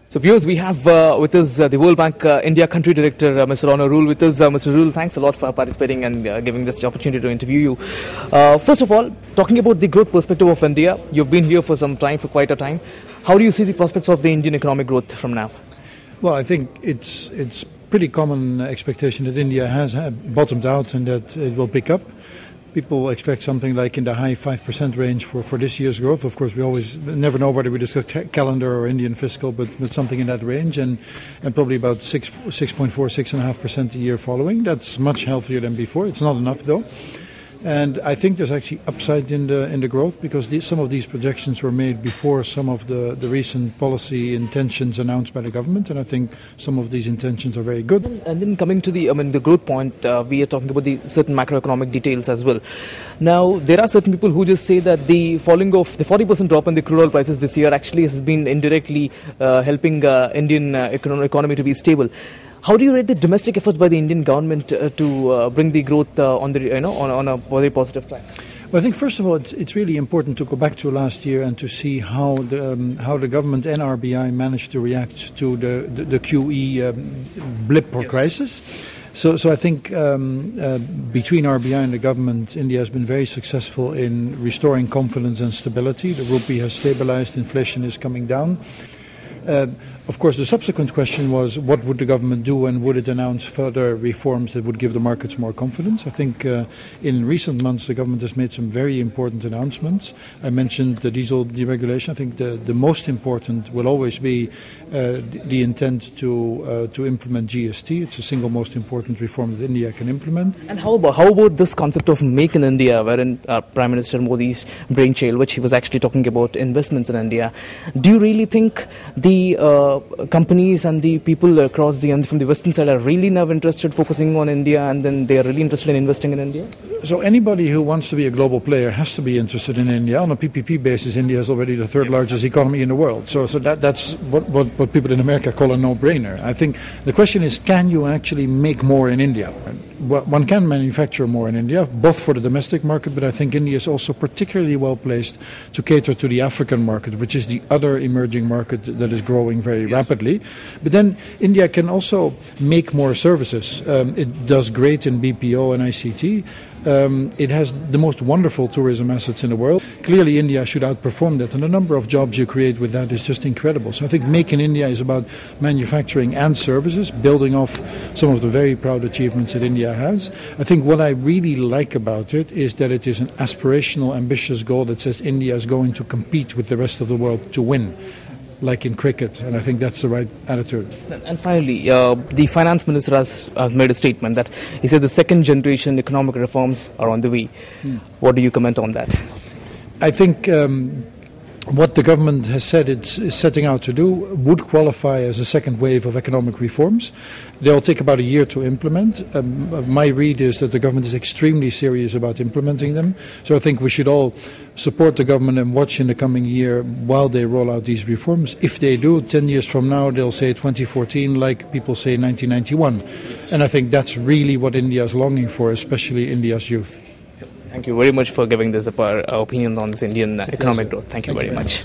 So viewers, we have with us the World Bank India Country Director, Mr. Onno Ruhl with us. Mr. Ruhl, thanks a lot for participating and giving this opportunity to interview you. First of all, talking about the growth perspective of India, you've been here for some time, for quite a time. How do you see the prospects of the Indian economic growth from now? Well, I think it's pretty common expectation that India has bottomed out and that it will pick up. People expect something like in the high 5% range for this year's growth. Of course, we always never know whether we discuss calendar or Indian fiscal, but something in that range, and probably about 6.4–6.5% a year following. That's much healthier than before. It's not enough though. And I think there's actually upside in the growth because some of these projections were made before some of the recent policy intentions announced by the government, and I think some of these intentions are very good. And then coming to the growth point, we are talking about the certain macroeconomic details as well. Now, there are certain people who just say that the falling of the 40% drop in the crude oil prices this year actually has been indirectly helping Indian economy to be stable. How do you rate the domestic efforts by the Indian government to bring the growth on a very positive track? Well, I think first of all, it's really important to go back to last year and to see how the government and RBI managed to react to the QE blip or crisis. So I think between RBI and the government, India has been very successful in restoring confidence and stability. The rupee has stabilized, inflation is coming down. Of course, the subsequent question was, what would the government do and would it announce further reforms that would give the markets more confidence? I think in recent months the government has made some very important announcements. I mentioned the diesel deregulation. I think the most important will always be the intent to implement GST. It's the single most important reform that India can implement. And how about this concept of Make in India, wherein Prime Minister Modi's brainchild, which he was actually talking about investments in India? Do you really think the companies and the people across from the western side are really now interested focusing on India, and then they are really interested in investing in India? So anybody who wants to be a global player has to be interested in India. On a PPP basis, India is already the third largest economy in the world. So that's what people in America call a no-brainer. I think the question is, can you actually make more in India? One can manufacture more in India, both for the domestic market, but I think India is also particularly well placed to cater to the African market, which is the other emerging market that is growing very rapidly. But then India can also make more services. It does great in BPO and ICT. It has the most wonderful tourism assets in the world. Clearly, India should outperform that, and the number of jobs you create with that is just incredible. So I think Make in India is about manufacturing and services, building off some of the very proud achievements that India has. I think what I really like about it is that it is an aspirational, ambitious goal that says India is going to compete with the rest of the world to win, like in cricket, and I think that's the right attitude. And finally, the finance minister has made a statement that he said the second generation economic reforms are on the way. What do you comment on that? I think what the government has said it's setting out to do would qualify as a second wave of economic reforms. They'll take about a year to implement. My read is that the government is extremely serious about implementing them. So I think we should all support the government and watch in the coming year while they roll out these reforms. If they do, 10 years from now, they'll say 2014 like people say 1991. And I think that's really what India is longing for, especially India's youth. Thank you very much for giving this opinion on this Indian economic growth. Thank you very much.